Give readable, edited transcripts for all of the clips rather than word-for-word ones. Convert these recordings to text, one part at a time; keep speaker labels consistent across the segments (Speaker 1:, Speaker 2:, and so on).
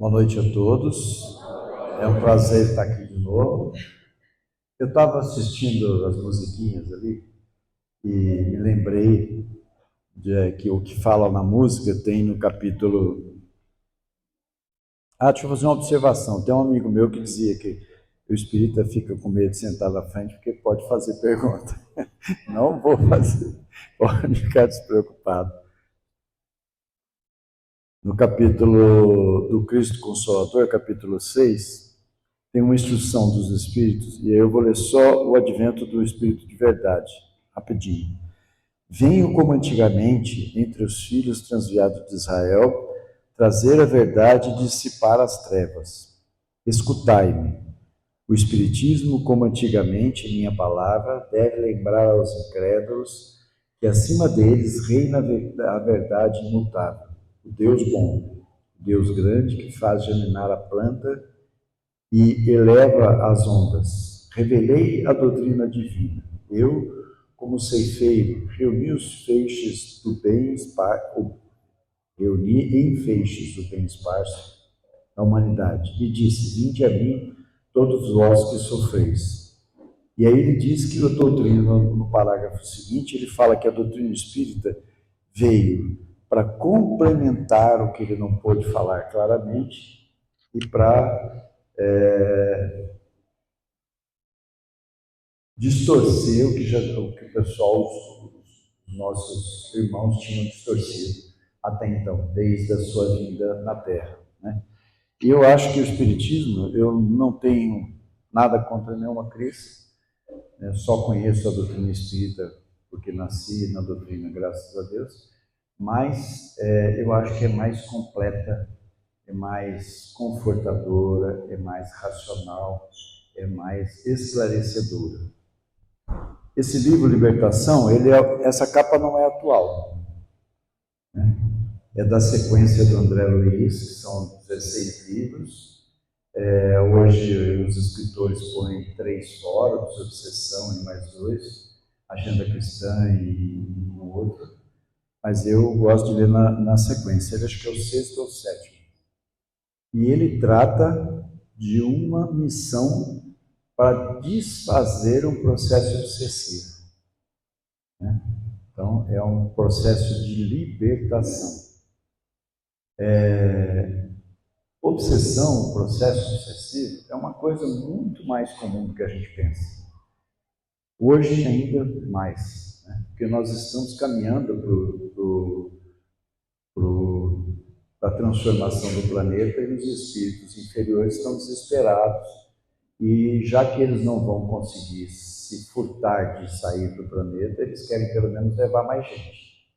Speaker 1: Boa noite a todos. É um prazer estar aqui de novo. Eu estava assistindo as musiquinhas ali e me lembrei de que o que fala na música tem no capítulo. Deixa eu fazer uma observação. Tem um amigo meu que dizia que o espírita fica com medo de sentar na frente porque pode fazer pergunta. Não vou fazer. Pode ficar despreocupado. No capítulo do Cristo Consolador, capítulo 6, tem uma instrução dos Espíritos, e aí eu vou ler só o advento do Espírito de verdade, rapidinho. Venho como antigamente, entre os filhos transviados de Israel, trazer a verdade e dissipar as trevas. Escutai-me. O Espiritismo, como antigamente, minha palavra, deve lembrar aos incrédulos que acima deles reina a verdade imutável, o Deus bom, o Deus grande que faz germinar a planta e eleva as ondas. Revelei a doutrina divina. Eu, como ceifeiro, reuni em feixes do bem esparso da humanidade e disse: vinde a mim, todos vós que sofreis. E aí ele diz que a doutrina, no parágrafo seguinte, ele fala que a doutrina espírita veio para complementar o que ele não pôde falar claramente e para distorcer o que o pessoal, os nossos irmãos tinham distorcido até então, desde a sua vinda na Terra, né? E eu acho que o Espiritismo, eu não tenho nada contra nenhuma crença, né? Só conheço a doutrina espírita porque nasci na doutrina, graças a Deus, mas eu acho que é mais completa, é mais confortadora, é mais racional, é mais esclarecedora. Esse livro, Libertação, essa capa não é atual, né? É da sequência do André Luiz, que são 16 livros. Hoje os escritores põem 3 fóruns, Obsessão e mais 2, Agenda Cristã e um outro, mas eu gosto de ler na sequência. Ele acho que é o 6º ou 7º. E ele trata de uma missão para desfazer um processo obsessivo, né? Então, é um processo de libertação. Obsessão, o processo obsessivo, é uma coisa muito mais comum do que a gente pensa. Hoje ainda mais, né? Porque nós estamos caminhando para a transformação do planeta e os espíritos inferiores estão desesperados. E já que eles não vão conseguir se furtar de sair do planeta, eles querem pelo menos levar mais gente.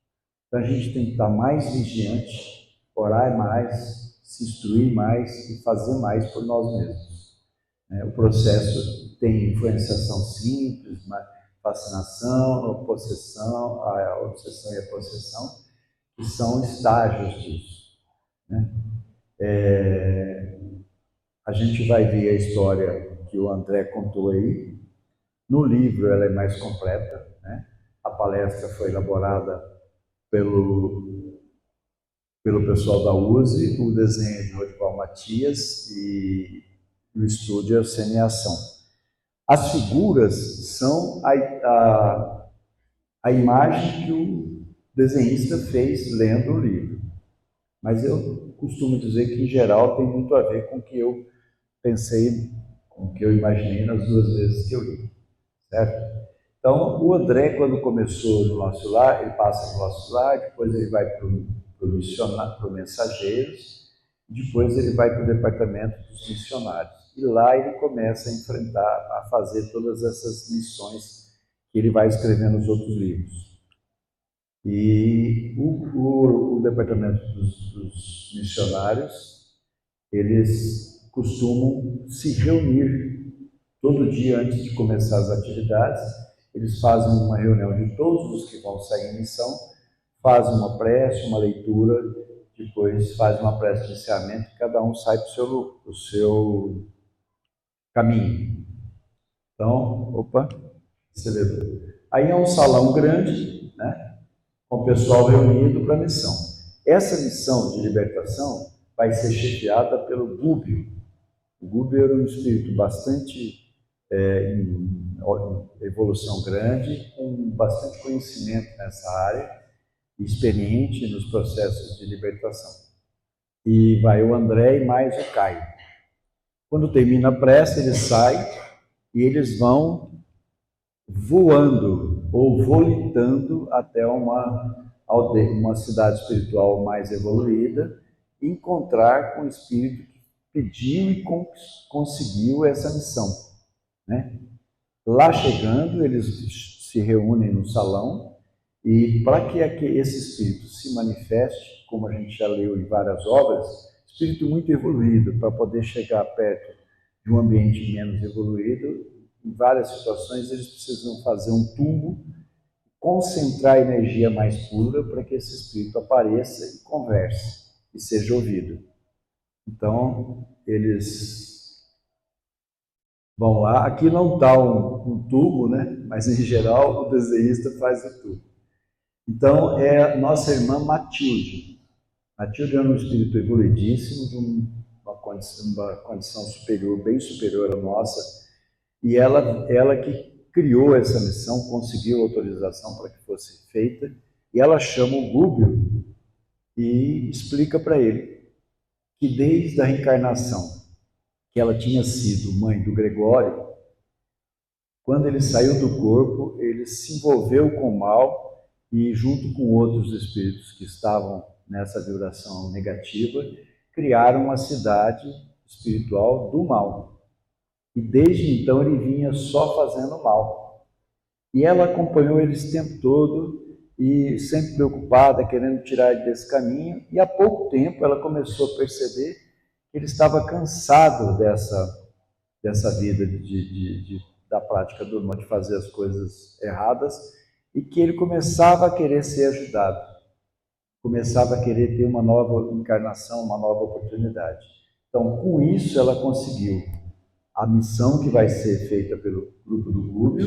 Speaker 1: Então a gente tem que estar mais vigiante, orar mais, se instruir mais e fazer mais por nós mesmos. O processo tem influenciação simples, fascinação, possessão, a obsessão e a possessão, que são estágios disso, né? A gente vai ver a história que o André contou aí. No livro ela é mais completa, né? A palestra foi elaborada pelo pessoal da USE, o desenho de Rodival Matias e o estúdio é o Semeação. As figuras são a imagem que o desenhista fez lendo o livro. Mas eu costumo dizer que, em geral, tem muito a ver com o que eu pensei, com o que eu imaginei nas 2 vezes que eu li, certo? Então, o André, quando começou no nosso lar, ele passa no nosso lar, depois ele vai para o Mensageiros, depois ele vai para o Departamento dos Missionários. E lá ele começa a enfrentar, a fazer todas essas missões que ele vai escrever nos outros livros. E o Departamento dos Missionários, eles costumam se reunir todo dia antes de começar as atividades. Eles fazem uma reunião de todos os que vão sair em missão, fazem uma prece, uma leitura, depois fazem uma prece de encerramento e cada um sai para o seu caminho. Então, acelerador. Aí é um salão grande, né, com o pessoal reunido para a missão. Essa missão de libertação vai ser chefiada pelo Gúbio. O Gúbio era um espírito bastante em evolução grande, com bastante conhecimento nessa área, experiente nos processos de libertação. E vai o André e mais o Caio. Quando termina a prece, eles saem e eles vão voando ou volitando até uma aldeia, uma cidade espiritual mais evoluída, encontrar com o espírito que pediu e conseguiu essa missão, né? Lá chegando, eles se reúnem no salão e para que esse espírito se manifeste, como a gente já leu em várias obras, espírito muito evoluído, para poder chegar perto de um ambiente menos evoluído, em várias situações eles precisam fazer um tubo, concentrar a energia mais pura para que esse espírito apareça e converse e seja ouvido. Então, eles vão lá. Aqui não está um tubo, né? Mas em geral o desenhista faz o tubo. Então, é a nossa irmã Matilde. Matilde é um espírito evoluidíssimo, de uma condição superior, bem superior à nossa, e ela que criou essa missão, conseguiu autorização para que fosse feita, e ela chama o Gúbio e explica para ele que desde a reencarnação, que ela tinha sido mãe do Gregório, quando ele saiu do corpo, ele se envolveu com o mal e, junto com outros espíritos que estavam nessa vibração negativa, criaram uma cidade espiritual do mal. E desde então ele vinha só fazendo mal. E ela acompanhou ele esse tempo todo e sempre preocupada, querendo tirar ele desse caminho. E há pouco tempo ela começou a perceber que ele estava cansado dessa vida da prática do mal, de fazer as coisas erradas, e que ele começava a querer ser ajudado, começava a querer ter uma nova encarnação, uma nova oportunidade. Então, com isso, ela conseguiu a missão que vai ser feita pelo grupo do Gúbio,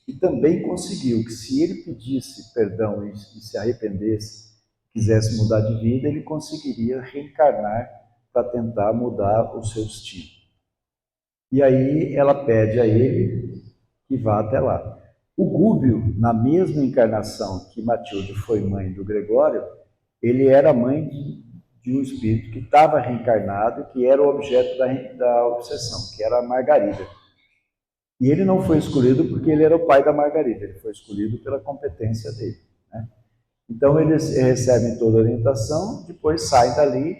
Speaker 1: e também conseguiu que, se ele pedisse perdão e se arrependesse, quisesse mudar de vida, ele conseguiria reencarnar para tentar mudar o seu destino. E aí ela pede a ele que vá até lá. O Gúbio, na mesma encarnação que Matilde foi mãe do Gregório, ele era mãe de um espírito que estava reencarnado, que era o objeto da obsessão, que era a Margarida. E ele não foi escolhido porque ele era o pai da Margarida, ele foi escolhido pela competência dele, né? Então eles recebem toda a orientação, depois saem dali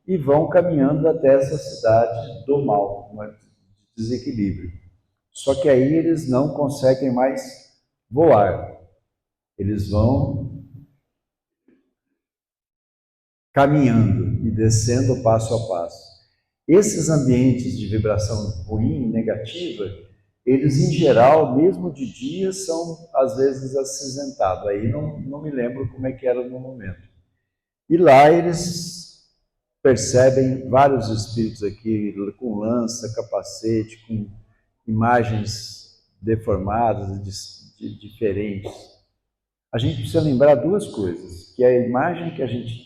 Speaker 1: e vão caminhando até essa cidade do mal, um desequilíbrio. Só que aí eles não conseguem mais voar, eles vão caminhando e descendo passo a passo. Esses ambientes de vibração ruim, negativa, eles em geral, mesmo de dia, são às vezes acinzentados. Aí não me lembro como é que era no momento. E lá eles percebem vários espíritos aqui com lança, capacete, com imagens deformadas, diferentes. A gente precisa lembrar duas coisas, que a imagem que a gente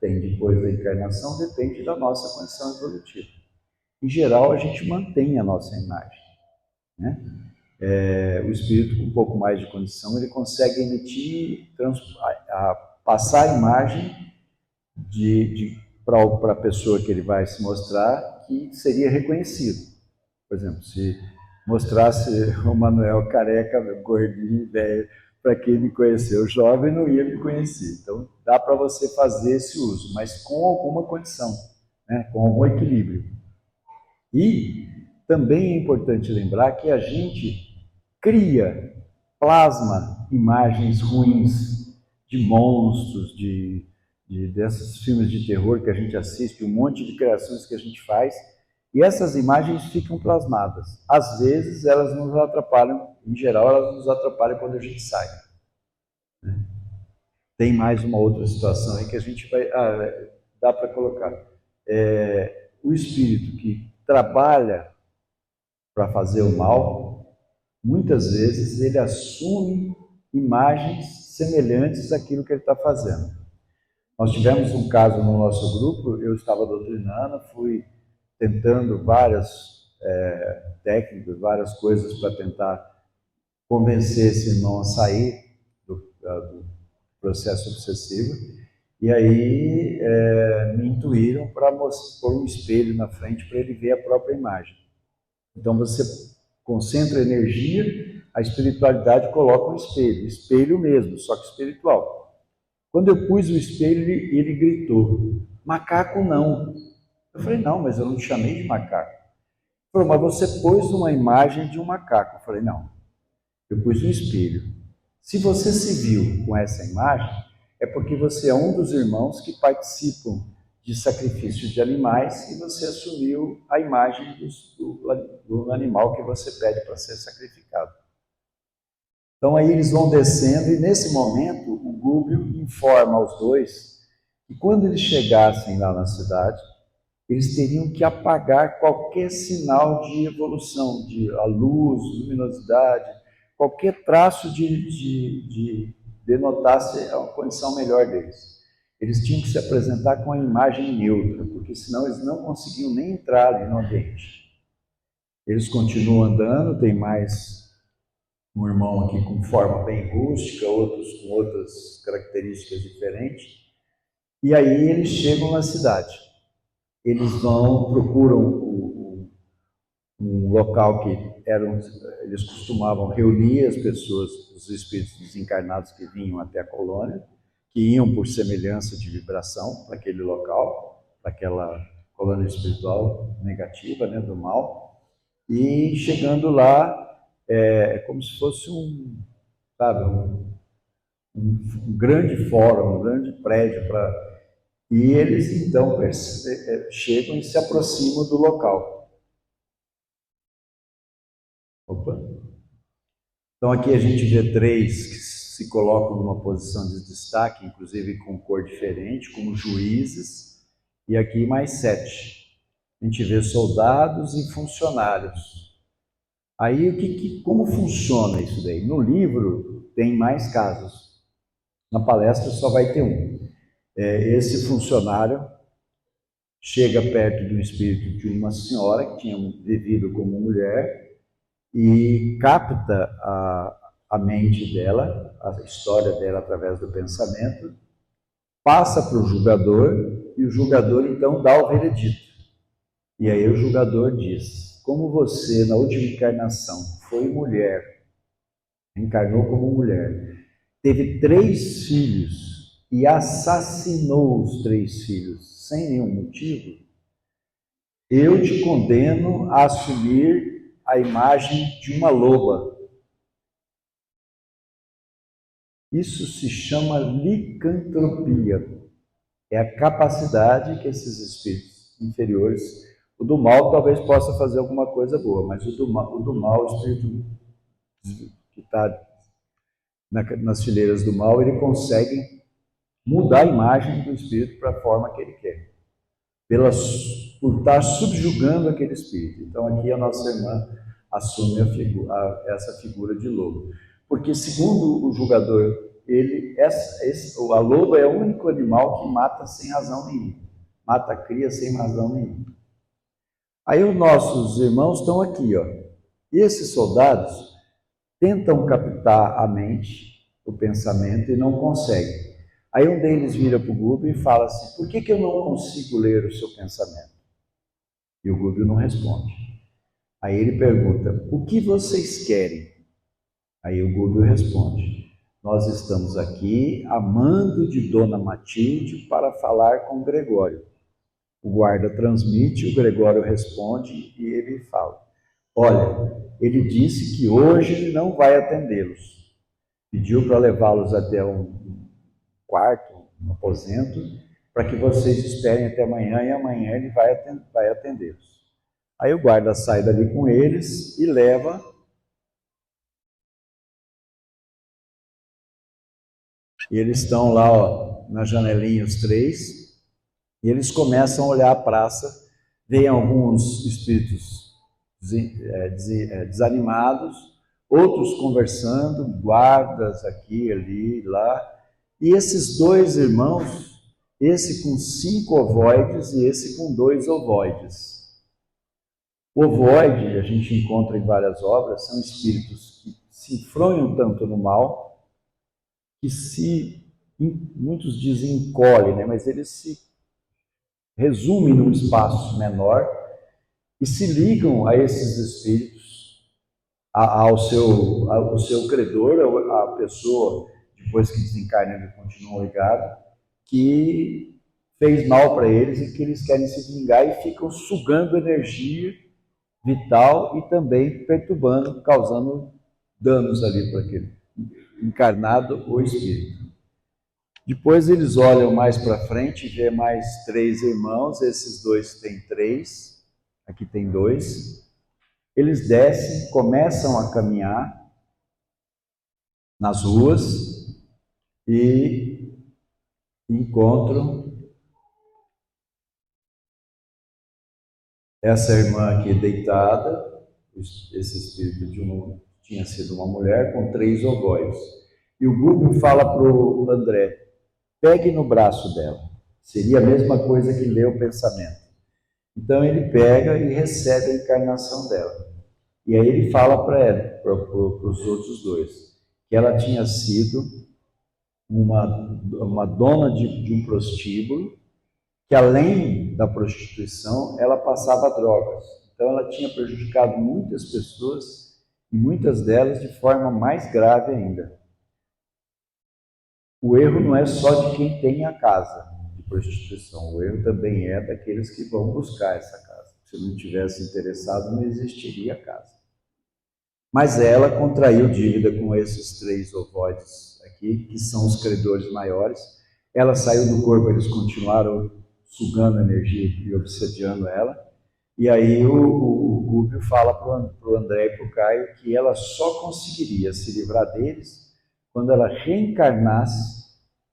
Speaker 1: tem depois da encarnação depende da nossa condição evolutiva. Em geral, a gente mantém a nossa imagem, né? O espírito com um pouco mais de condição, ele consegue emitir, passar a imagem para a pessoa que ele vai se mostrar, que seria reconhecido. Por exemplo, se mostrasse o Manuel careca, gordinho, velho, para quem me conheceu jovem, não ia me conhecer. Então, dá para você fazer esse uso, mas com alguma condição, né? Com algum equilíbrio. E também é importante lembrar que a gente cria, plasma imagens ruins de monstros, desses filmes de terror que a gente assiste, um monte de criações que a gente faz, e essas imagens ficam plasmadas. Às vezes elas nos atrapalham, em geral elas nos atrapalham quando a gente sai. Tem mais uma outra situação aí que a gente vai... dá para colocar. O espírito que trabalha para fazer o mal, muitas vezes ele assume imagens semelhantes àquilo que ele está fazendo. Nós tivemos um caso no nosso grupo, eu estava doutrinando, fui tentando várias técnicas, várias coisas para tentar convencer esse irmão a sair do processo obsessivo. E aí me intuíram para pôr um espelho na frente para ele ver a própria imagem. Então você concentra energia, a espiritualidade coloca um espelho mesmo, só que espiritual. Quando eu pus o espelho, ele gritou, macaco não. Eu falei, não, mas eu não te chamei de macaco. Ele falou, mas você pôs uma imagem de um macaco. Eu falei, não, eu pus um espelho. Se você se viu com essa imagem, é porque você é um dos irmãos que participam de sacrifício de animais e você assumiu a imagem do animal que você pede para ser sacrificado. Então aí eles vão descendo e nesse momento o Gúbio informa aos dois que quando eles chegassem lá na cidade, eles teriam que apagar qualquer sinal de evolução, de a luz, luminosidade, qualquer traço de denotasse a condição melhor deles. Eles tinham que se apresentar com a imagem neutra, porque senão eles não conseguiam nem entrar ali no ambiente. Eles continuam andando, tem mais um irmão aqui com forma bem rústica, outros com outras características diferentes. E aí eles chegam na cidade. Eles procuram um local que eles costumavam reunir as pessoas, os espíritos desencarnados que vinham até a colônia, que iam por semelhança de vibração para aquele local, para aquela colônia espiritual negativa, né, do mal. E chegando lá, é como se fosse um grande fórum, um grande prédio e eles então chegam e se aproximam do local. Opa. Então aqui a gente vê 3 que se colocam numa posição de destaque, inclusive com cor diferente, como juízes, e aqui mais 7. A gente vê soldados e funcionários. Aí como funciona isso daí? No livro tem mais casos. Na palestra só vai ter um. Esse funcionário chega perto do espírito de uma senhora que tinha vivido como mulher e capta a mente dela, a história dela através do pensamento, passa para o julgador e o julgador então dá o veredito. E aí o julgador diz, como você na última encarnação foi mulher, encarnou como mulher, teve 3 filhos e assassinou os 3 filhos sem nenhum motivo, eu te condeno a assumir a imagem de uma loba. Isso se chama licantropia. É a capacidade que esses espíritos inferiores, o do mal talvez possa fazer alguma coisa boa, mas o do mal, o espírito que está nas fileiras do mal, ele consegue mudar a imagem do espírito para a forma que ele quer, por estar subjugando aquele espírito. Então aqui a nossa irmã assume essa figura de lobo. Porque segundo o julgador, a loba é o único animal que mata sem razão nenhuma. Mata a cria sem razão nenhuma. Aí os nossos irmãos estão aqui, ó. E esses soldados tentam captar a mente, o pensamento, e não conseguem. Aí um deles vira para o Gúbio e fala assim, por que eu não consigo ler o seu pensamento? E o Gúbio não responde. Aí ele pergunta, o que vocês querem? Aí o Gúbio responde, nós estamos aqui a mando de Dona Matilde para falar com o Gregório. O guarda transmite, o Gregório responde e ele fala, olha, ele disse que hoje ele não vai atendê-los. Pediu para levá-los até um quarto, um aposento, para que vocês esperem até amanhã, e amanhã ele vai atendê-los. Aí o guarda sai dali com eles e leva e eles estão lá, ó, na janelinha os 3, e eles começam a olhar a praça, veem alguns espíritos desanimados, outros conversando, guardas aqui, ali, lá, e esses 2 irmãos, esse com 5 ovoides e esse com 2 ovoides. O ovoide, a gente encontra em várias obras, são espíritos que se enfronham tanto no mal, que muitos dizem encolhem, né? Mas eles se resumem num espaço menor e se ligam a esses espíritos, ao seu credor, a pessoa, depois que desencarna, ele continua ligado, que fez mal para eles e que eles querem se vingar e ficam sugando energia vital e também perturbando, causando danos ali para aquele encarnado ou espírito. Depois eles olham mais para frente, vê mais 3 irmãos, esses 2 têm 3, aqui tem 2. Eles descem, começam a caminhar nas ruas e encontram essa irmã aqui deitada, esse espírito tinha sido uma mulher com 3 ovoides. E o Gubbio fala para o André, pegue no braço dela. Seria a mesma coisa que ler o pensamento. Então ele pega e recebe a encarnação dela. E aí ele fala para os outros 2, que ela tinha sido uma dona de um prostíbulo, que além da prostituição, ela passava drogas. Então ela tinha prejudicado muitas pessoas, e muitas delas de forma mais grave ainda. O erro não é só de quem tem a casa de prostituição, o erro também é daqueles que vão buscar essa casa. Se não tivesse interessado, não existiria a casa. Mas ela contraiu dívida com esses 3 ovoides aqui, que são os credores maiores. Ela saiu do corpo, eles continuaram sugando energia e obsediando ela. E aí o Gubbio fala para o André e para o Caio que ela só conseguiria se livrar deles quando ela reencarnasse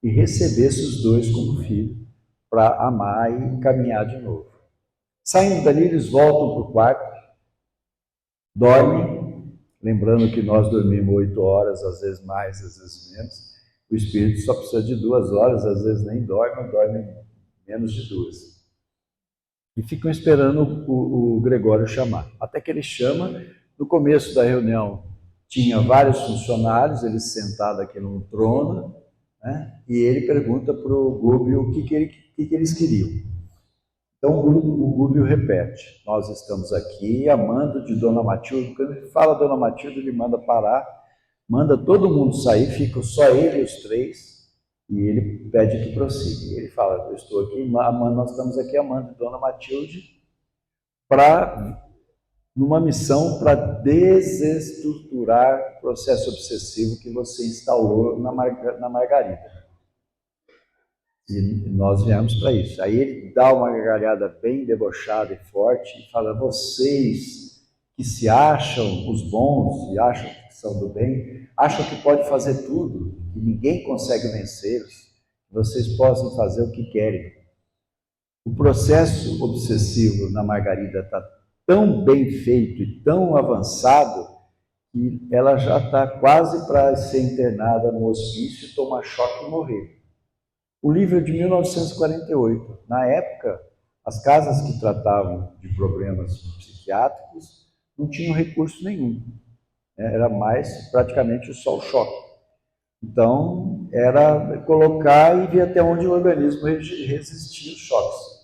Speaker 1: e recebesse os 2 como filho, para amar e caminhar de novo. Saindo dali, eles voltam para o quarto, dormem, lembrando que nós dormimos 8 horas, às vezes mais, às vezes menos. O espírito só precisa de 2 horas, às vezes nem dorme menos de 2. E ficam esperando o Gregório chamar. Até que ele chama. No começo da reunião tinha vários funcionários, eles sentados aqui num trono, né? E ele pergunta para o Gubbio o que eles queriam. Então o Gubbio repete, nós estamos aqui amando de Dona Matilde. Quando ele fala Dona Matilde, ele manda parar, manda todo mundo sair, ficam só ele e os 3, e ele pede que prossiga. Ele fala, eu estou aqui amando, nós estamos aqui amando de Dona Matilde numa missão para desestruturar o processo obsessivo que você instaurou na Margarida. E nós viemos para isso. Aí ele dá uma gargalhada bem debochada e forte e fala, vocês que se acham os bons e acham que são do bem, acham que pode fazer tudo, que ninguém consegue vencê-los, que vocês possam fazer o que querem. O processo obsessivo na Margarida está tão bem feito e tão avançado que ela já está quase para ser internada no hospício, tomar choque e morrer. O livro é de 1948. Na época, as casas que tratavam de problemas psiquiátricos não tinham recurso nenhum. Era mais praticamente só o choque. Então, era colocar e ver até onde o organismo resistia aos choques.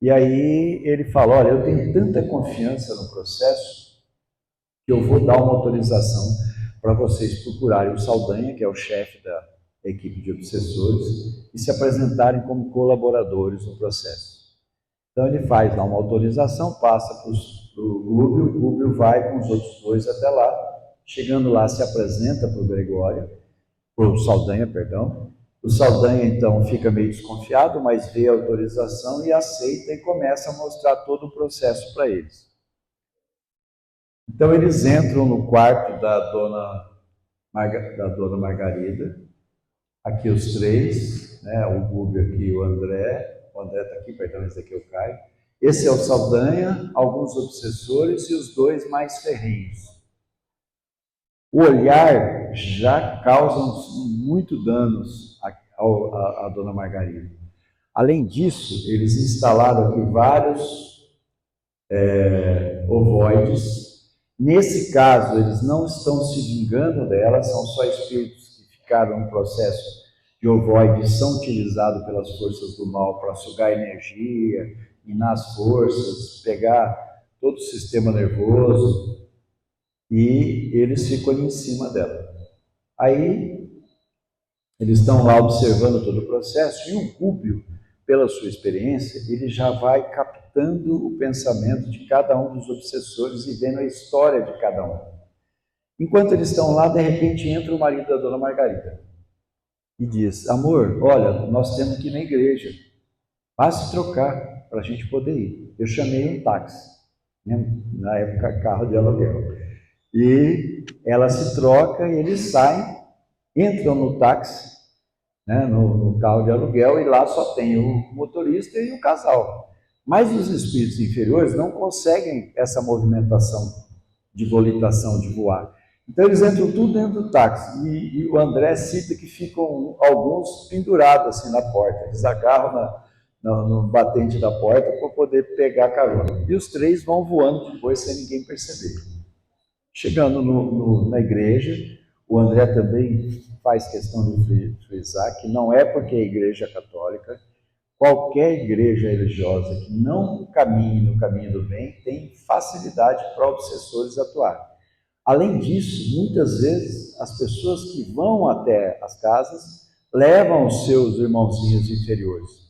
Speaker 1: E aí ele fala, olha, eu tenho tanta confiança no processo que eu vou dar uma autorização para vocês procurarem o Saldanha, que é o chefe da equipe de obsessores, e se apresentarem como colaboradores no processo. Então ele faz lá uma autorização, passa para o Gubbio vai com os outros 2 até lá, chegando lá se apresenta para o Saldanha, perdão. O Saldanha então fica meio desconfiado, mas vê a autorização e aceita e começa a mostrar todo o processo para eles. Então eles entram no quarto da dona Margarida, aqui os 3, né? O Gubbio aqui, o André está aqui, perdão, esse aqui é o Caio. Esse é o Saldanha, alguns obsessores e os 2 mais ferrenhos. O olhar já causa muito danos à dona Margarida. Além disso, eles instalaram aqui vários ovoides. Nesse caso, eles não estão se vingando delas, são só espíritos que ficaram no processo de ovoide, são utilizados pelas forças do mal para sugar energia, minar as forças, pegar todo o sistema nervoso, e eles ficam ali em cima dela. Aí, eles estão lá observando todo o processo, e o Rúbio, pela sua experiência, ele já vai captando o pensamento de cada um dos obsessores e vendo a história de cada um. Enquanto eles estão lá, de repente entra o marido da dona Margarida e diz: amor, olha, nós temos que ir na igreja, vá se trocar para a gente poder ir. Eu chamei um táxi, né? Na época carro de aluguel, e ela se troca e eles saem, entram no táxi, né, no carro de aluguel, e lá só tem o motorista e o casal. Mas os espíritos inferiores não conseguem essa movimentação de volitação, de voar. Então eles entram tudo dentro do táxi, e o André cita que ficam alguns pendurados assim na porta, eles agarram no batente da porta para poder pegar carona. E os três vão voando depois sem ninguém perceber. Chegando na igreja, o André também faz questão de frisar que não é porque a igreja é católica, qualquer igreja religiosa que não caminhe no caminho do bem tem facilidade para obsessores atuar. Além disso, muitas vezes as pessoas que vão até as casas levam os seus irmãozinhos inferiores.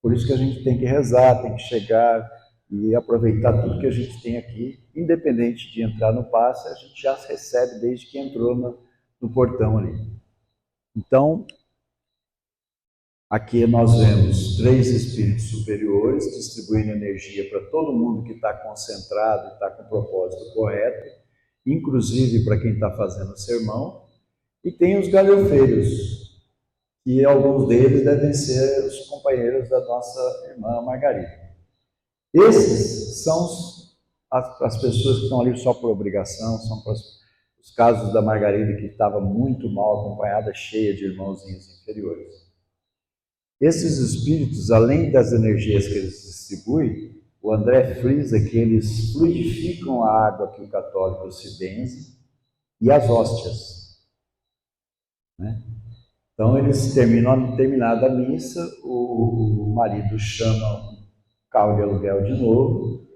Speaker 1: Por isso que a gente tem que rezar, tem que chegar e aproveitar tudo que a gente tem aqui, independente de entrar no passe, a gente já recebe desde que entrou no portão ali. Então, aqui nós vemos 3 espíritos superiores distribuindo energia para todo mundo que está concentrado e está com o propósito correto, inclusive para quem está fazendo o sermão, e tem os galhofeiros, que alguns deles devem ser os companheiros da nossa irmã Margarida. Esses são as pessoas que estão ali só por obrigação, são os casos da Margarida, que estava muito mal acompanhada, cheia de irmãozinhos inferiores. Esses espíritos, além das energias que eles distribuem, o André frisa que eles fluidificam a água que o católico se benze e as hóstias, né? Então, eles terminada a missa, o marido chama o carro de aluguel de novo,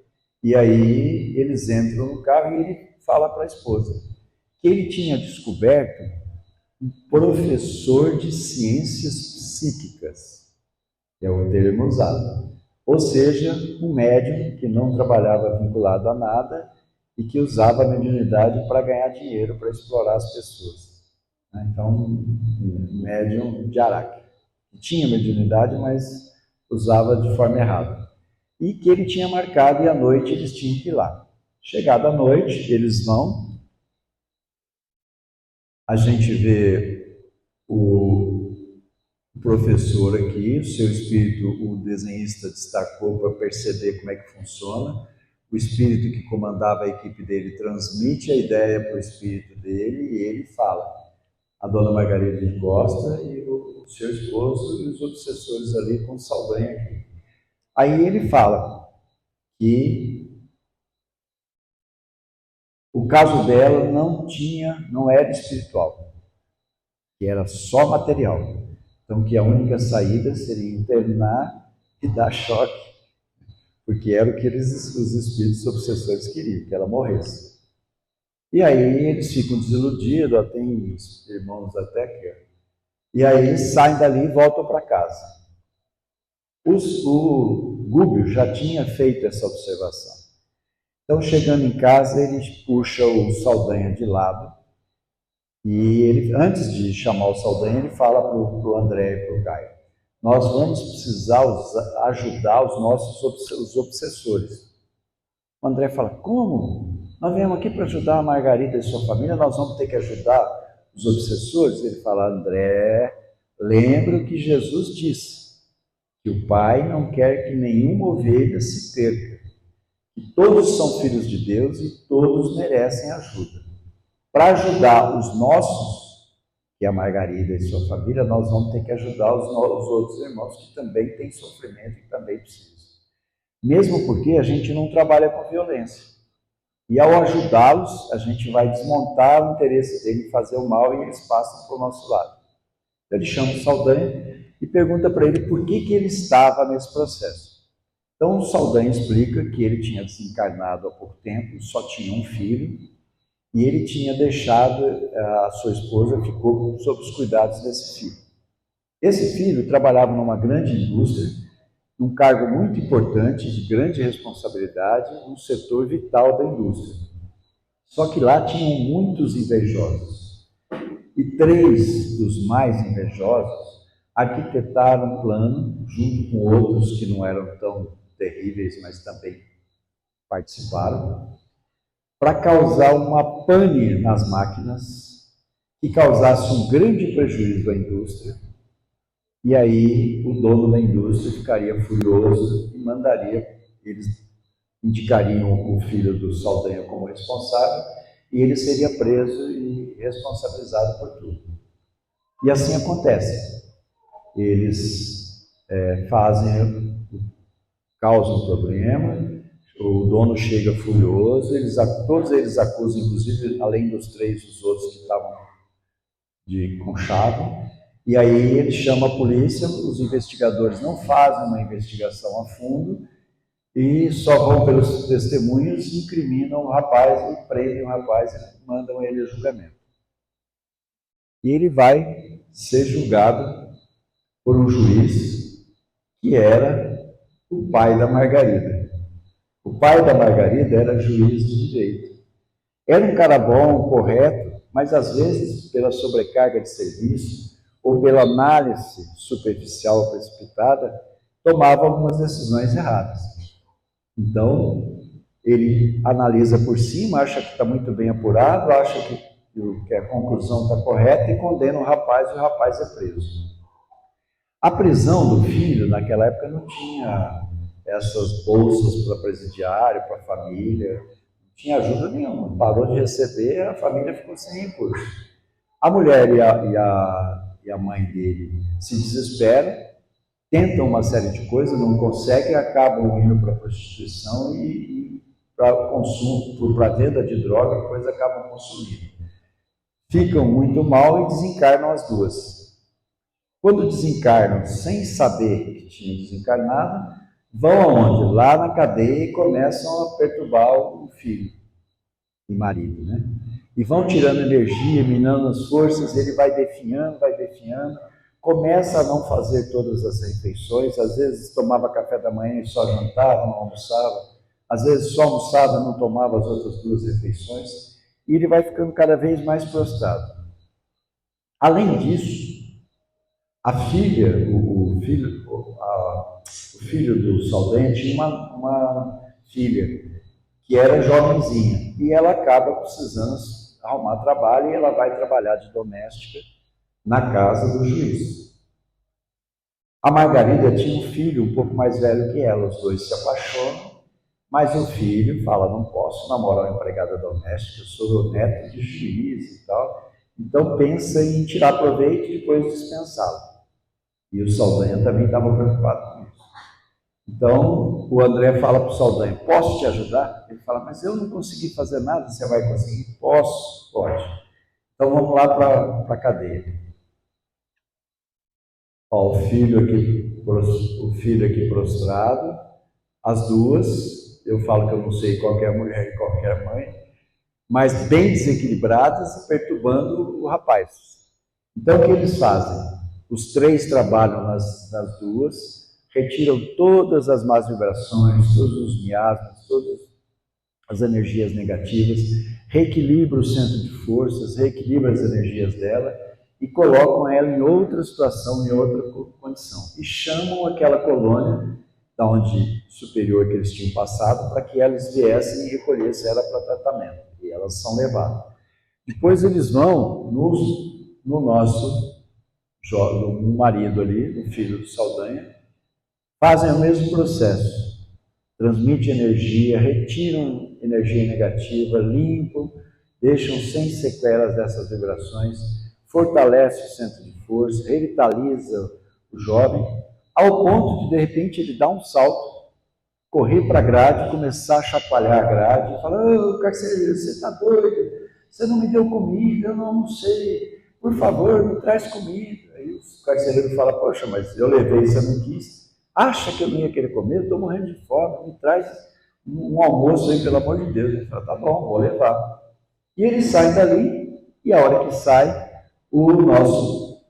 Speaker 1: e aí eles entram no carro e ele fala para a esposa que ele tinha descoberto um professor de ciências psíquicas, que é o termo usado. Ou seja, um médium que não trabalhava vinculado a nada e que usava a mediunidade para ganhar dinheiro, para explorar as pessoas. Então, um médium de Araque. Tinha mediunidade, mas usava de forma errada. E que ele tinha marcado, e à noite eles tinham que ir lá. Chegada a noite, eles vão. A gente vê o professor aqui, o seu espírito, o desenhista destacou para perceber como é que funciona. O espírito que comandava a equipe dele transmite a ideia para o espírito dele e ele fala. A dona Margarida encosta e o seu esposo e os obsessores ali com o Saldanha aqui. Aí ele fala que o caso dela não era espiritual, que era só material. Então que a única saída seria internar e dar choque, porque era o que os espíritos obsessores queriam, que ela morresse. E aí eles ficam desiludidos, tem irmãos até que... E aí eles saem dali e voltam para casa. O Gúbio já tinha feito essa observação. Então, chegando em casa, ele puxa o Saldanha de lado e ele, antes de chamar o Saldanha, ele fala para o André e para o Caio: nós vamos precisar ajudar os obsessores. O André fala: como? Nós viemos aqui para ajudar a Margarida e sua família, nós vamos ter que ajudar os obsessores? Ele fala: André, lembra o que Jesus disse, que o Pai não quer que nenhuma ovelha se perca, que todos são filhos de Deus e todos merecem ajuda. Para ajudar os nossos, que é a Margarida e sua família, nós vamos ter que ajudar os outros irmãos que também têm sofrimento e também precisam. Mesmo porque a gente não trabalha com violência. E ao ajudá-los, a gente vai desmontar o interesse dele em fazer o mal e eles passam para o nosso lado. Ele chama o Saldanha e pergunta para ele por que ele estava nesse processo. Então o Saldanha explica que ele tinha desencarnado há pouco tempo, só tinha um filho, e ele tinha deixado, a sua esposa ficou sob os cuidados desse filho. Esse filho trabalhava numa grande indústria, num cargo muito importante, de grande responsabilidade, num setor vital da indústria. Só que lá tinham muitos invejosos. E 3 dos mais invejosos arquitetaram um plano, junto com outros que não eram tão terríveis, mas também participaram, para causar uma pane nas máquinas que causasse um grande prejuízo à indústria. E aí o dono da indústria ficaria furioso e mandaria, eles indicariam o filho do Saldanha como responsável e ele seria preso e responsabilizado por tudo. E assim acontece. Eles causam um problema, o dono chega furioso, todos eles acusam, inclusive, além dos 3, os outros que estavam com chave, e aí ele chama a polícia, os investigadores não fazem uma investigação a fundo e só vão pelos testemunhos, incriminam o rapaz e prendem o rapaz e mandam ele a julgamento. E ele vai ser julgado por um juiz que era o pai da Margarida. O pai da Margarida era juiz de direito. Era um cara bom, correto, mas às vezes, pela sobrecarga de serviço ou pela análise superficial precipitada, tomava algumas decisões erradas. Então, ele analisa por cima, acha que está muito bem apurado, acha que a conclusão está correta e condena o rapaz, e o rapaz é preso. A prisão do filho, naquela época, não tinha essas bolsas para presidiário, para família, não tinha ajuda nenhuma. Parou de receber, a família ficou sem recurso. A mulher e a mãe dele se desesperam, tentam uma série de coisas, não conseguem, acabam indo para a prostituição e para consumo, para a venda de droga, depois acabam consumindo. Ficam muito mal e desencarnam as duas. Quando desencarnam sem saber que tinham desencarnado, vão aonde? Lá na cadeia e começam a perturbar o filho e marido, né? E vão tirando energia, minando as forças, ele vai definhando, começa a não fazer todas as refeições, às vezes tomava café da manhã e só jantava, não almoçava, às vezes só almoçava e não tomava as outras 2 refeições, e ele vai ficando cada vez mais prostrado. Além disso, a filha, o filho do Saldanha tinha uma filha que era jovenzinha e ela acaba precisando arrumar trabalho e ela vai trabalhar de doméstica na casa do juiz. A Margarida tinha um filho um pouco mais velho que ela, os dois se apaixonam, mas o filho fala, não posso namorar uma empregada doméstica, eu sou neto de juiz e tal, então pensa em tirar proveito e depois dispensá-lo. E o Saldanha também estava preocupado com isso. Então, o André fala para o Saldanha, posso te ajudar? Ele fala, mas eu não consegui fazer nada, você vai conseguir? Posso, pode. Então, vamos lá para a cadeia. Ó, o filho aqui prostrado, as duas, eu falo que eu não sei qual é a mulher e qual é a mãe, mas bem desequilibradas e perturbando o rapaz. Então, o que eles fazem? Os 3 trabalham nas duas, retiram todas as más vibrações, todos os miasmas, todas as energias negativas, reequilibram o centro de forças, reequilibram as energias dela e colocam ela em outra situação, em outra condição. E chamam aquela colônia, da onde superior que eles tinham passado, para que elas viessem e recolhessem ela para tratamento. E elas são levadas. Depois eles vão no nosso no marido ali, no filho do Saldanha, fazem o mesmo processo. Transmitem energia, retiram energia negativa, limpam, deixam sem sequelas dessas vibrações, fortalece o centro de força, revitaliza o jovem, ao ponto de repente, ele dar um salto, correr para a grade, começar a chacoalhar a grade, e falar: ô, carcereiro, você está doido? Você não me deu comida, eu não almocei, por favor, me traz comida. Aí o carcereiro fala: poxa, mas eu levei, você não quis. Acha que eu não ia querer comer? Eu estou morrendo de fome, me traz um almoço aí, pelo amor de Deus. Ele fala: tá bom, vou levar. E ele sai dali, e a hora que sai, o nosso,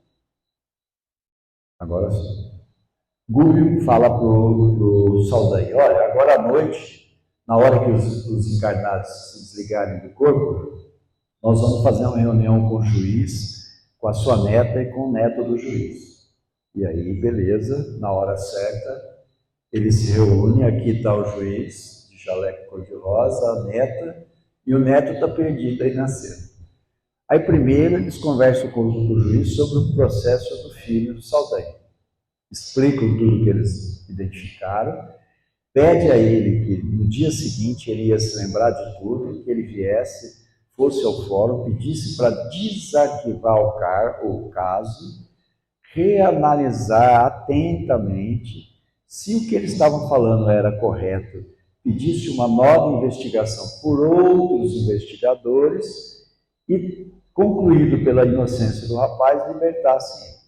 Speaker 1: agora sim, Gúbio fala para o Saldanha: olha, agora à noite, na hora que os encarnados se desligarem do corpo, nós vamos fazer uma reunião com o juiz, com a sua neta e com o neto do juiz. E aí, beleza, na hora certa, eles se reúnem, aqui está o juiz, de jaleco cor-de-rosa, a neta, e o neto está perdido aí na cena. Aí primeiro eles conversam com o juiz sobre o processo do filho do Saldanha. Explicam tudo que eles identificaram, pede a ele que no dia seguinte ele ia se lembrar de tudo, que ele viesse, fosse ao fórum, pedisse para desarquivar o caso, reanalisar atentamente se o que eles estavam falando era correto, pedisse uma nova investigação por outros investigadores e, concluído pela inocência do rapaz, libertasse ele.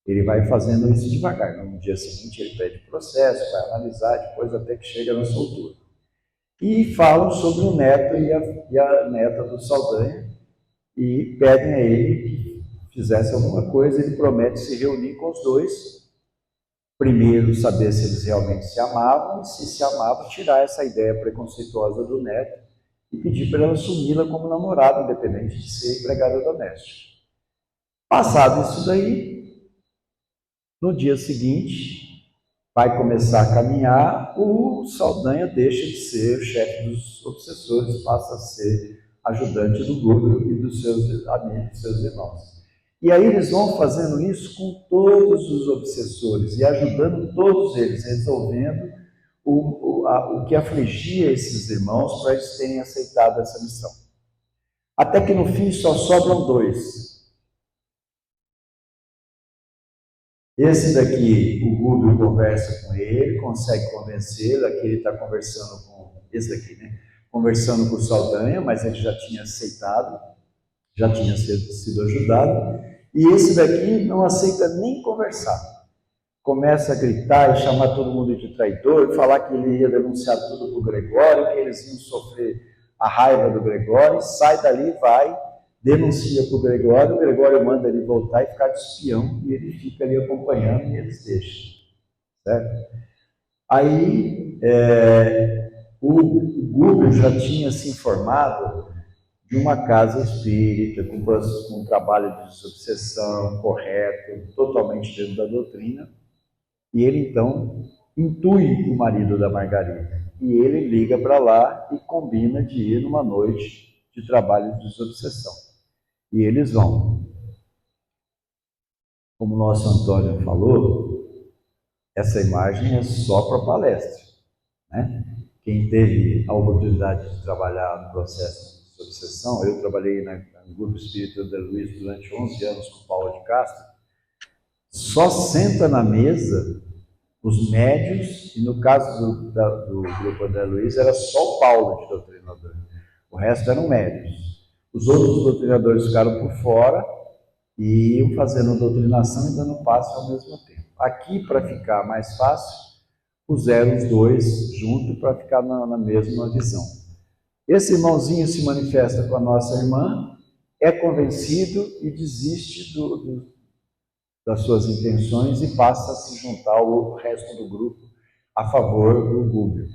Speaker 1: Ele vai fazendo isso devagar. No dia seguinte ele pede processo, vai analisar, depois até que chega na soltura. E falam sobre o neto e a neta do Saldanha e pedem a ele que fizesse alguma coisa. Ele promete se reunir com os dois. Primeiro, saber se eles realmente se amavam, e se amavam, tirar essa ideia preconceituosa do neto e pedir para ela assumi-la como namorada, independente de ser empregada doméstica. Passado isso daí, no dia seguinte, vai começar a caminhar, o Saldanha deixa de ser o chefe dos obsessores, passa a ser ajudante do Gúbio e dos seus amigos, seus irmãos. E aí eles vão fazendo isso com todos os obsessores e ajudando todos eles, resolvendo o que afligia esses irmãos para eles terem aceitado essa missão. Até que no fim só sobram dois. Esse daqui, o Gúbio conversa com ele, consegue convencê-lo. Aqui ele está conversando com esse daqui, né? Conversando com o Saldanha, mas ele já tinha aceitado, já tinha sido ajudado. E esse daqui não aceita nem conversar. Começa a gritar e chamar todo mundo de traidor, falar que ele ia denunciar tudo para o Gregório, que eles iam sofrer a raiva do Gregório. Sai dali, vai, denuncia para o Gregório manda ele voltar e ficar de espião, e ele fica ali acompanhando e eles deixam. Certo? Aí o Gúbio já tinha se informado de uma casa espírita, com um trabalho de desobsessão correto, totalmente dentro da doutrina, e ele então intui o marido da Margarida, e ele liga para lá e combina de ir numa noite de trabalho de desobsessão. E eles vão. Como o nosso Antônio falou, essa imagem é só para palestra, né? Quem teve a oportunidade de trabalhar no processo de desobsessão, eu trabalhei no Grupo Espírita de Luiz durante 11 anos com Paulo de Castro, só senta na mesa os médios, e no caso do Grupo André Luiz era só o Paulo de doutrinador, o resto eram médios. Os outros doutrinadores ficaram por fora e iam fazendo doutrinação e dando passe ao mesmo tempo. Aqui, para ficar mais fácil, puseram os dois juntos para ficar na mesma visão. Esse irmãozinho se manifesta com a nossa irmã, é convencido e desiste das suas intenções e passa a se juntar ao resto do grupo a favor do Gúbio.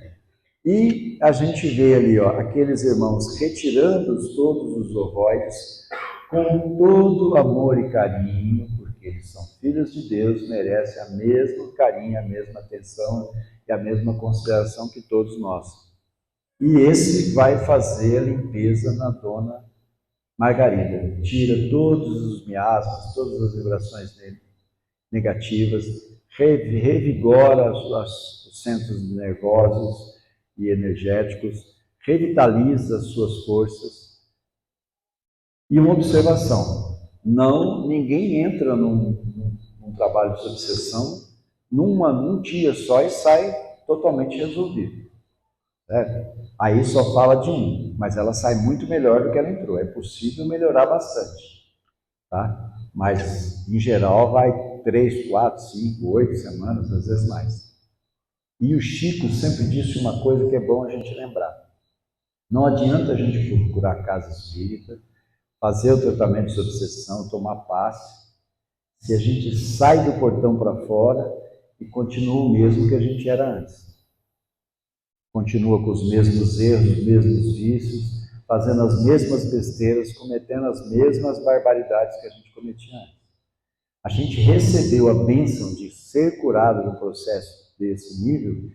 Speaker 1: E a gente vê ali, ó, aqueles irmãos retirando todos os ovoides com todo amor e carinho, porque eles são filhos de Deus, merecem a mesma carinho, a mesma atenção e a mesma consideração que todos nós. E esse vai fazer a limpeza na dona Margarida, tira todos os miasmas, todas as vibrações negativas, revigora os centros nervosos e energéticos, revitaliza as suas forças. E uma observação: Não, ninguém entra num trabalho de obsessão num dia só e sai totalmente resolvido. Certo? Aí só fala de um, mas ela sai muito melhor do que ela entrou. É possível melhorar bastante, tá? Mas, em geral, vai 3, 4, 5, 8 semanas, às vezes mais. E o Chico sempre disse uma coisa que é bom a gente lembrar. Não adianta a gente procurar casa espírita, fazer o tratamento de obsessão, tomar passe, se a gente sai do portão para fora e continua o mesmo que a gente era antes. Continua com os mesmos erros, os mesmos vícios, fazendo as mesmas besteiras, cometendo as mesmas barbaridades que a gente cometia antes. A gente recebeu a bênção de ser curado no processo desse nível,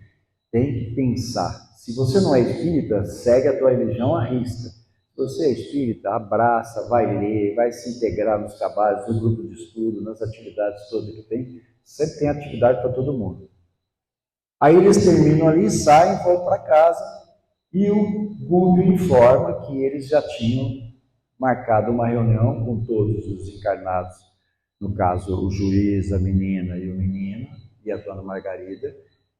Speaker 1: tem que pensar. Se você não é espírita, segue a tua religião à risca. Se você é espírita, abraça, vai ler, vai se integrar nos trabalhos, no grupo de estudo, nas atividades todas que tem. Sempre tem atividade para todo mundo. Aí eles terminam ali, saem, vão para casa e o Gúbio informa que eles já tinham marcado uma reunião com todos os encarnados, no caso o juiz, a menina e o menino, e a dona Margarida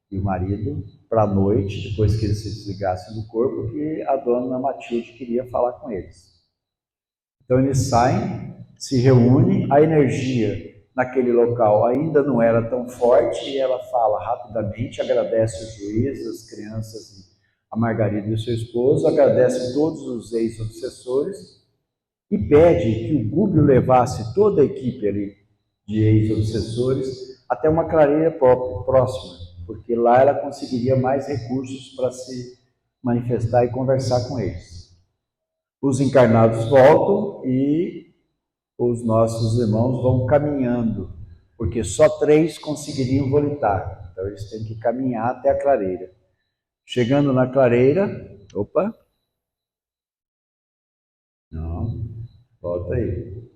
Speaker 1: e o marido, para a noite, depois que eles se desligassem do corpo, que a dona Matilde queria falar com eles. Então eles saem, se reúnem, a energia naquele local ainda não era tão forte e ela fala rapidamente, agradece o juiz, as crianças, a Margarida e o seu esposo, agradece todos os ex-obsessores e pede que o Gúbio levasse toda a equipe ali de ex-obsessores até uma clareira próxima, porque lá ela conseguiria mais recursos para se manifestar e conversar com eles. Os encarnados voltam e os nossos irmãos vão caminhando, porque só 3 conseguiriam voltar. Então eles têm que caminhar até a clareira. Chegando na clareira, opa, não, volta aí.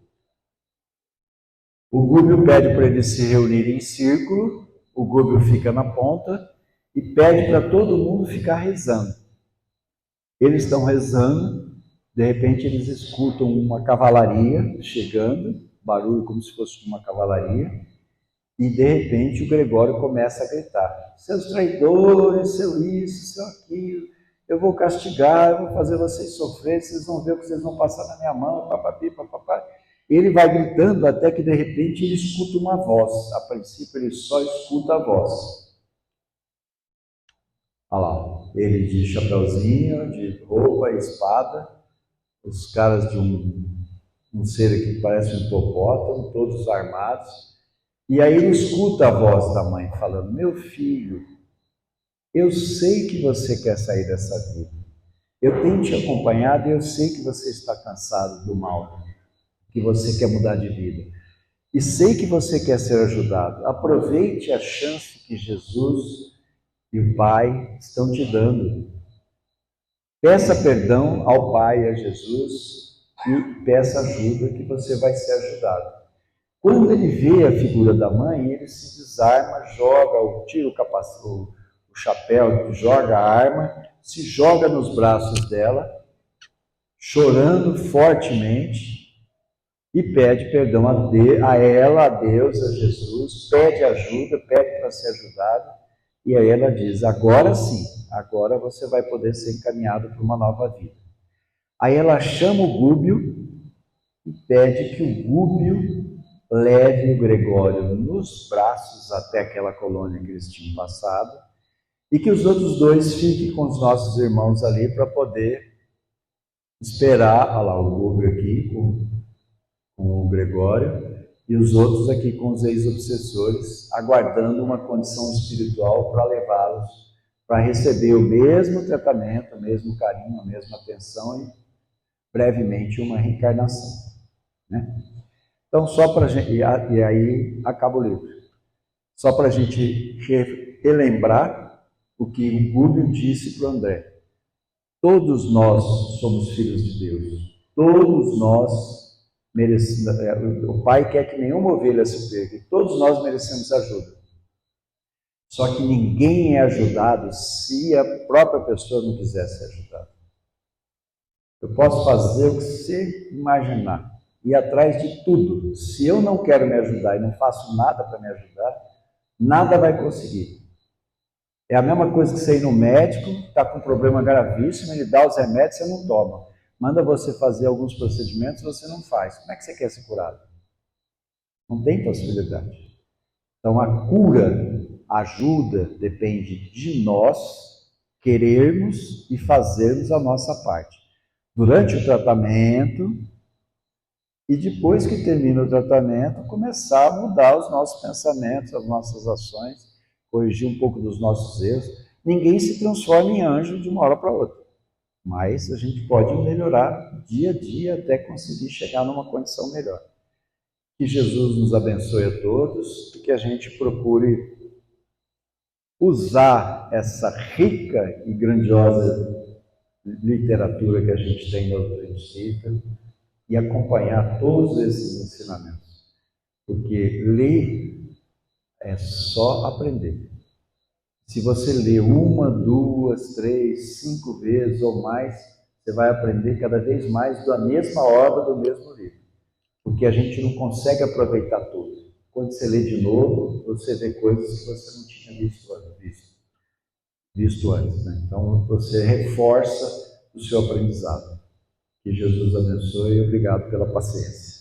Speaker 1: O Gúbio pede para eles se reunirem em círculo, o Gúbio fica na ponta e pede para todo mundo ficar rezando. Eles estão rezando, de repente eles escutam uma cavalaria chegando, barulho como se fosse uma cavalaria, e de repente o Gregório começa a gritar: seus traidores, seu isso, seu aquilo, eu vou castigar, eu vou fazer vocês sofrer, vocês vão ver o que vocês vão passar na minha mão, papapi, papapá. Ele vai gritando até que de repente ele escuta uma voz. A princípio ele só escuta a voz. Olha lá, ele de chapeuzinho, de roupa e espada, os caras de um ser que parece um hipopótamo, todos armados. E aí ele escuta a voz da mãe falando: meu filho, eu sei que você quer sair dessa vida. Eu tenho te acompanhado e eu sei que você está cansado do mal, que você quer mudar de vida. E sei que você quer ser ajudado. Aproveite a chance que Jesus e o Pai estão te dando. Peça perdão ao Pai e a Jesus e peça ajuda que você vai ser ajudado. Quando ele vê a figura da mãe, ele se desarma, tira o chapéu, joga a arma, se joga nos braços dela, chorando fortemente, e pede perdão a ela, a Deus, a Jesus, pede ajuda, pede para ser ajudado, e aí ela diz: agora sim, agora você vai poder ser encaminhado para uma nova vida. Aí ela chama o Gúbio e pede que o Gúbio leve o Gregório nos braços até aquela colônia que eles tinham passado e que os outros 2 fiquem com os nossos irmãos ali para poder esperar. Olha lá, o Gúbio aqui com o Gregório e os outros aqui com os ex-obsessores, aguardando uma condição espiritual para levá-los para receber o mesmo tratamento, o mesmo carinho, a mesma atenção e brevemente uma reencarnação, né? Então, só para a gente, e aí acaba o livro, só para a gente relembrar o que o Gúbio disse para o André: todos nós somos filhos de Deus, todos nós merecemos, o Pai quer que nenhuma ovelha se perca, todos nós merecemos ajuda. Só que ninguém é ajudado se a própria pessoa não quiser ser ajudada. Eu posso fazer o que você imaginar, ir atrás de tudo. Se eu não quero me ajudar e não faço nada para me ajudar, nada vai conseguir. É a mesma coisa que você ir no médico, está com um problema gravíssimo, ele dá os remédios, você não toma. Manda você fazer alguns procedimentos, você não faz. Como é que você quer ser curado? Não tem possibilidade. Então, a cura, a ajuda, depende de nós querermos e fazermos a nossa parte. Durante o tratamento e depois que termina o tratamento, começar a mudar os nossos pensamentos, as nossas ações, corrigir um pouco dos nossos erros. Ninguém se transforma em anjo de uma hora para outra, mas a gente pode melhorar dia a dia até conseguir chegar numa condição melhor. Que Jesus nos abençoe a todos e que a gente procure usar essa rica e grandiosa literatura que a gente tem na doutrina espírita e acompanhar todos esses ensinamentos. Porque ler é só aprender. Se você lê uma, duas, três, 5 vezes ou mais, você vai aprender cada vez mais da mesma obra, do mesmo livro. Porque a gente não consegue aproveitar tudo. Quando você lê de novo, você vê coisas que você não tinha visto antes. Né? Então, você reforça o seu aprendizado. Que Jesus abençoe e obrigado pela paciência.